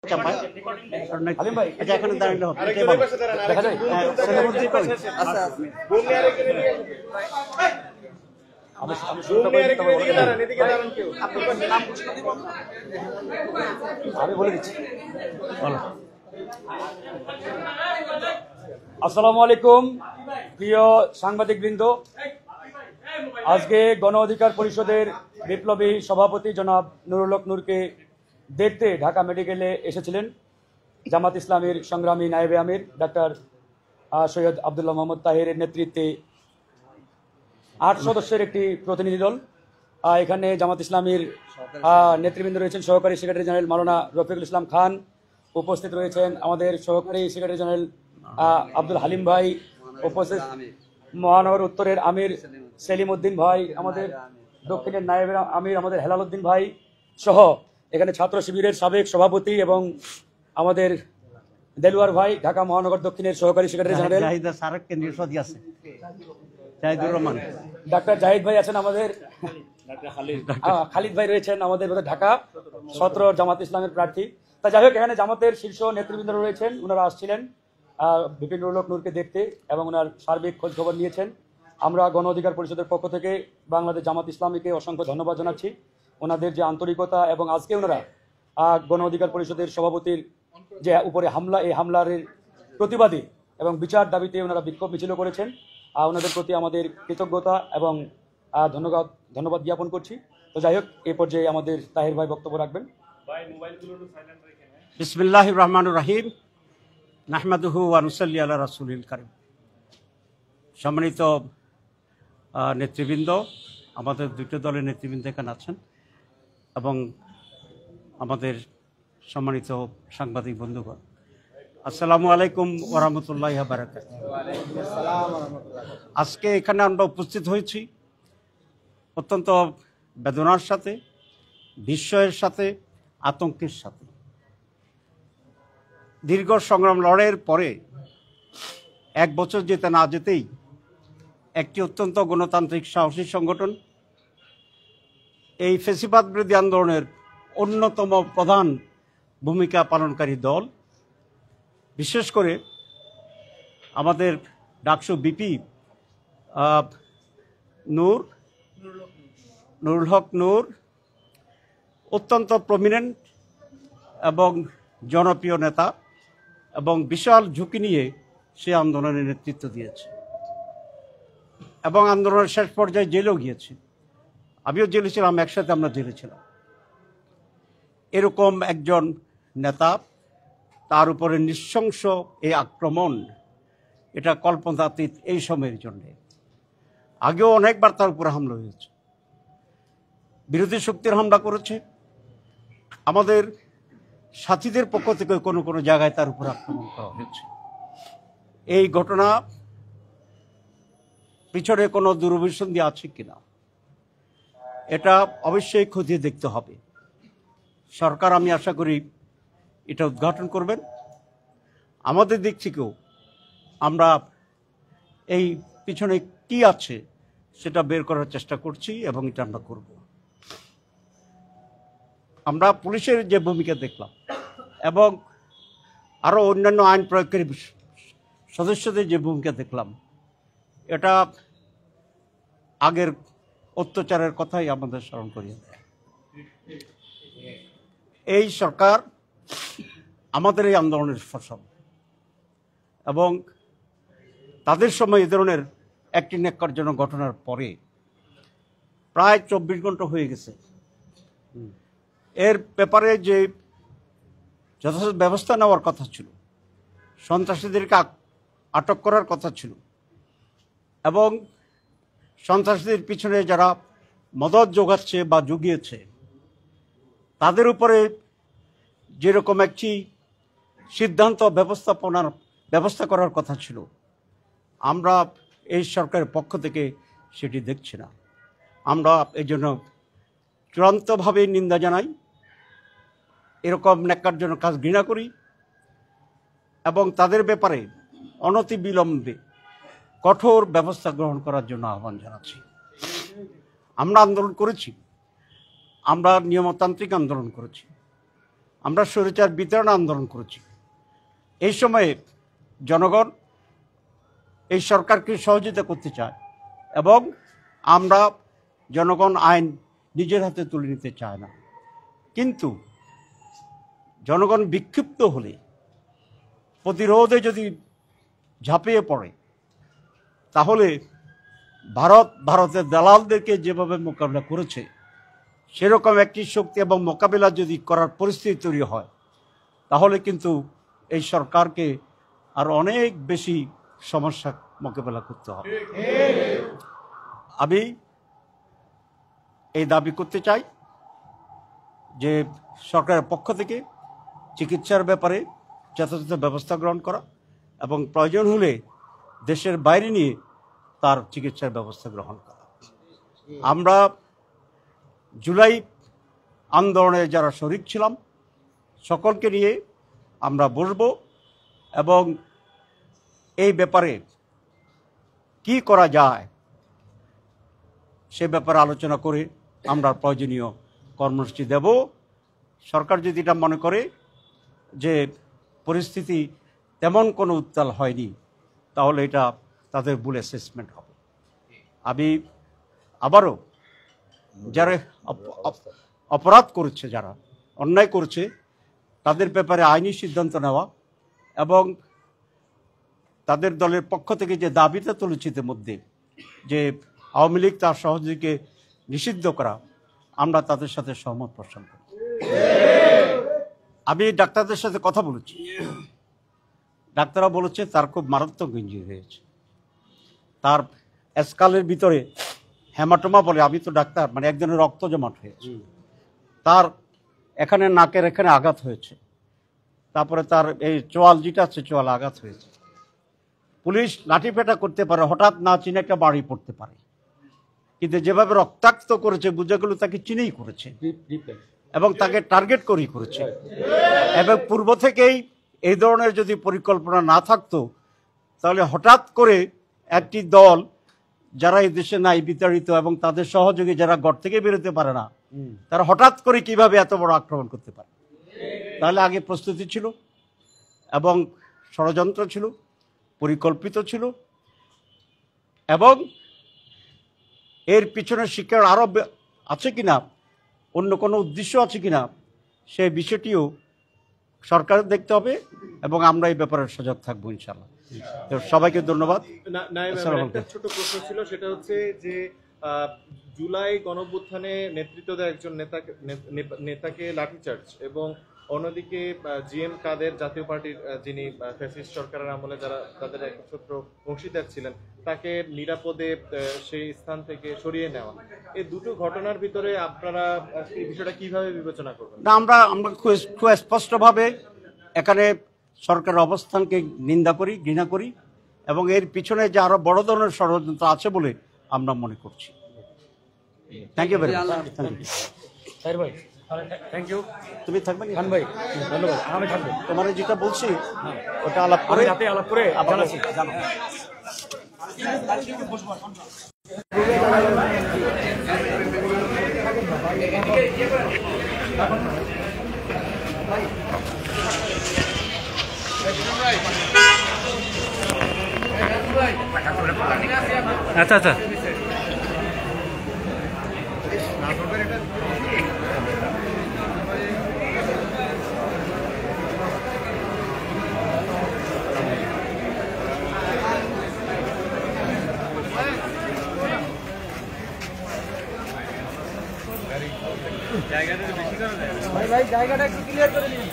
চাপায় হালিম ভাই আচ্ছা এখানে দাঁড়ালে হবে দেখা যায় আমি বলে দিচ্ছি। আসসালামু আলাইকুম প্রিয় সাংবাদিকবৃন্দ, আজকে গণ অধিকার পরিষদের বিপ্লবী সভাপতি জনাব নুরুল হক নূরকে দেখতে ঢাকা মেডিকেলে এসেছিলেন জামাত ইসলামের সংগ্রামী নায়েবে আমির ডাক্তার সৈয়দ আবদুল্লাহ মোহাম্মদ তাহেরের নেতৃত্বে ৮ সদস্যের একটি প্রতিনিধি দল। এখানে জামাত ইসলামীর নেতৃবৃন্দ রয়েছেন সহকারী সেক্রেটারি জেনারেল মাওলানা রফিকুল ইসলাম খান, উপস্থিত রয়েছেন আমাদের সহকারী সেক্রেটারি জেনারেল আব্দুল হালিম ভাই, উপস্থিত মহানগর উত্তরের আমির সেলিম উদ্দিন ভাই, আমাদের দক্ষিণের নায়েব আমির আমাদের হেলাল উদ্দিন ভাই সহ এখানে ছাত্র শিবিরের সাবেক সভাপতি এবং আমাদের দেলওয়ার ভাই, ঢাকা মহানগর দক্ষিণের সহকারী সেক্রেটারি জেনারেল ডাক্তার জাহিদ ভাই আছেন, আমাদের খালিদ ভাই রয়েছেন আমাদের ঢাকা 17 জামাত ইসলামের প্রার্থী। তা যাই হোক, এখানে জামাতের শীর্ষ নেতৃবৃন্দ রয়েছেন, ওনারা আসছিলেন বিপিন নুরুল হক নূরকে দেখতে এবং ওনার সার্বিক খোঁজ খবর নিয়েছেন। আমরা গণ অধিকার পরিষদের পক্ষ থেকে বাংলাদেশ জামাত ইসলামীকে অসংখ্য ধন্যবাদ জানাচ্ছি ওনাদের যে আন্তরিকতা, এবং আজকে ওনারা গণ অধিকার পরিষদের সভাপতির যে উপরে হামলা, এই হামলার প্রতিবাদী এবং বিচার দাবিতে ওনারা বিক্ষোভ মিছিল করেছেন। ওনাদের প্রতি আমাদের কৃতজ্ঞতা এবং ধন্যবাদ জ্ঞাপন করছি। তো যাই হোক, এ পর্যায়ে আমাদের তাহের ভাই বক্তব্য রাখবেন। বিসমিল্লাহির রহমানির রহিম, নাহমাদুহু ওয়া নুসাল্লি আলা রাসূলিল কারীম। সম্মানিত নেতৃবৃন্দ, আমাদের দুটো দলের নেতৃবৃন্দ এখানে আছেন এবং আমাদের সম্মানিত সাংবাদিক বন্ধুগণ, আসসালামু আলাইকুম ওয়া রাহমাতুল্লাহি ওয়া বারাকাতুহু। আজকে এখানে আমরা উপস্থিত হয়েছি অত্যন্ত বেদনার সাথে, বিস্ময়ের সাথে, আতঙ্কের সাথে। দীর্ঘ সংগ্রাম লড়াইয়ের পরে 1 বছর যেতে না যেতেই একটি অত্যন্ত গণতান্ত্রিক সাহসী সংগঠন, এই ফ্যাসিবাদ বিরোধী আন্দোলনের অন্যতম প্রধান ভূমিকা পালনকারী দল, বিশেষ করে আমাদের ডাকসু বিপি নুরুল হক নূর অত্যন্ত প্রমিনেন্ট এবং জনপ্রিয় নেতা এবং বিশাল ঝুঁকি নিয়ে সে আন্দোলনের নেতৃত্ব দিয়েছে এবং আন্দোলনের শেষ পর্যায়ে জেলেও গিয়েছে। আমিও জেলে ছিলাম, একসাথে আমরা জেলে ছিলাম। এরকম একজন নেতা, তার উপরে নৃশংস এই আক্রমণ, এটা কল্পনাতীত এই সময়ের জন্যে। আগেও অনেকবার তার উপরে হামলা হয়েছে, বিরোধী শক্তির হামলা করেছে, আমাদের সাথীদের পক্ষ থেকে কোনো কোনো জায়গায় তার উপর আক্রমণ করা হয়েছে। এই ঘটনা পিছনে কোনো দুরভিসন্ধি আছে কিনা এটা অবশ্যই খতিয়ে দেখতে হবে। সরকার, আমি আশা করি, এটা উদ্ঘাটন করবেন। আমাদের দিক থেকেও আমরা এই পিছনে কি আছে সেটা বের করার চেষ্টা করছি এবং এটা আমরা করব। আমরা পুলিশের যে ভূমিকা দেখলাম এবং আরও অন্যান্য আইন প্রয়োগকারী সদস্যদের যে ভূমিকা দেখলাম, এটা আগের অত্যাচারের কথাই আমাদের স্মরণ করিয়ে দেয়। এই সরকার আমাদের এই আন্দোলনের ফসল এবং তাদের সময় এ ধরনের একটি ন্যাক্কারজনক ঘটনার পরে প্রায় 24 ঘন্টা হয়ে গেছে। এর ব্যাপারে যে যথাযথ ব্যবস্থা নেওয়ার কথা ছিল, সন্ত্রাসীদেরকে আটক করার কথা ছিল এবং সন্ত্রাসীদের পিছনে যারা মদত যোগাচ্ছে বা জুগিয়েছে তাদের উপরে যেরকম একটি সিদ্ধান্ত ব্যবস্থা করার কথা ছিল, আমরা এই সরকারের পক্ষ থেকে সেটি দেখছি না। আমরা এই জন্য চূড়ান্তভাবে নিন্দা জানাই, এরকম ন্যাক্কারজনক কাজ ঘৃণা করি এবং তাদের ব্যাপারে অনতিবিলম্বে কঠোর ব্যবস্থা গ্রহণ করার জন্য আহ্বান জানাচ্ছি। আমরা আন্দোলন করেছি, আমরা নিয়মতান্ত্রিক আন্দোলন করেছি, আমরা স্বৈরাচার বিতরণ আন্দোলন করেছি। এই সময়ে জনগণ এই সরকারকে সহযোগিতা করতে চায় এবং আমরা জনগণ আইন নিজের হাতে তুলে নিতে চায় না। কিন্তু জনগণ বিক্ষিপ্ত হলে, প্রতিরোধে যদি ঝাঁপিয়ে পড়ে, তাহলে ভারতের দালালদেরকে যেভাবে মোকাবিলা করেছে সেরকম একটি শক্তি এবং মোকাবিলা যদি করার পরিস্থিতি তৈরি হয়, তাহলে কিন্তু এই সরকারকে আর অনেক বেশি সমস্যা মোকাবিলা করতে হবে। আমি এই দাবি করতে চাই যে সরকারের পক্ষ থেকে চিকিৎসার ব্যাপারে যথাযথ ব্যবস্থা গ্রহণ করা এবং প্রয়োজন হলে দেশের বাইরে নিয়ে তার চিকিৎসার ব্যবস্থা গ্রহণ করা। আমরা জুলাই আন্দোলনে যারা শরিক ছিলাম সকলকে নিয়ে আমরা বসব এবং এই ব্যাপারে কি করা যায় সে ব্যাপারে আলোচনা করে আমরা প্রয়োজনীয় কর্মসূচি দেব। সরকার যদি এটা মনে করে যে পরিস্থিতি তেমন কোনো উত্তাল হয়নি, তাহলে এটা তাদের ভুল অ্যাসেসমেন্ট হবে। আমি আবারও যারা অপরাধ করেছে, যারা অন্যায় করেছে, তাদের ব্যাপারে আইনি সিদ্ধান্ত নেওয়া এবং তাদের দলের পক্ষ থেকে যে দাবিটা তুলেছে ইতিমধ্যে যে আওয়ামী লীগ তার সহযোগীকে নিষিদ্ধ করা, আমরা তাদের সাথে সহমত পোষণ করি। আমি ডাক্তারদের সাথে কথা বলেছি, ডাক্তাররা বলেছে তার খুব মারাত্মক ইনজুরি হয়েছে, তার স্কালের ভিতরে হেমাটোমা বলে, আমি তো ডাক্তার, মানে একজনের রক্ত জমাট হয়েছে, তার এখানে নাকের এখানে আঘাত হয়েছে, তারপরে তার এই চোয়াল যেটা আছে চোয়াল আঘাত হয়েছে। পুলিশ লাঠিপেটা করতে পারে, হঠাৎ না চিনে একটা বাড়ি পড়তে পারে, কিন্তু যেভাবে রক্তাক্ত করেছে বুঝে গেল তাকে চিনেই করেছে এবং তাকে টার্গেট করেই করেছে। এবং পূর্ব থেকেই এই ধরনের যদি পরিকল্পনা না থাকতো, তাহলে হঠাৎ করে একটি দল যারা এই দেশে নাই বিতাড়িত এবং তাদের সহযোগী যারা ঘর থেকে বেরোতে পারে না, তারা হঠাৎ করে কিভাবে এত বড় আক্রমণ করতে পারে? তাহলে আগে প্রস্তুতি ছিল এবং ষড়যন্ত্র ছিল, পরিকল্পিত ছিল এবং এর পিছনে শিক্ষার আরো আছে কিনা, অন্য কোনো উদ্দেশ্য আছে কিনা, সেই বিষয়টিও সরকারের দেখতে হবে এবং আমরা এই ব্যাপারে সজাগ থাকবো ইনশাআল্লাহ। তো সবাইকে ধন্যবাদ। একটা ছোট প্রশ্ন ছিল, সেটা হচ্ছে যে জুলাই গণঅভ্যুত্থানে নেতৃত্ব দেয় একজন নেতাকে লাঠিচার্জ এবং অন্যদিকে জিএম কাদের জাতীয় পার্টির যিনি ফ্যাসিস্ট সরকারের আমলে যারা তাদের একচ্ছত্র অংশীদার ছিলেন, তাকে নিরাপদে সেই স্থান থেকে সরিয়ে নেওয়া, এই দুটো ঘটনার ভিতরে আপনারা এই বিষয়টা কিভাবে বিবেচনা করবেন? না, আমরা খুব স্পষ্টভাবে এখানে সরকারের অবস্থানকে নিন্দা করি, ঘৃণা করি এবং এর পিছনে যে আরো বড় ধরনের ষড়যন্ত্র আছে বলে আমরা মনে করছি। Thank you very much. Thank you. তুমি থাকবে খান ভাই, ধন্যবাদ। আমি থাকবো। তোমার যেটা বলছি ওটা আলাপ করে আলাপ করে জানাচ্ছি। জানো আচ্ছা আচ্ছা ভাই জায়গাটা একটু ক্লিয়ার করে নিন।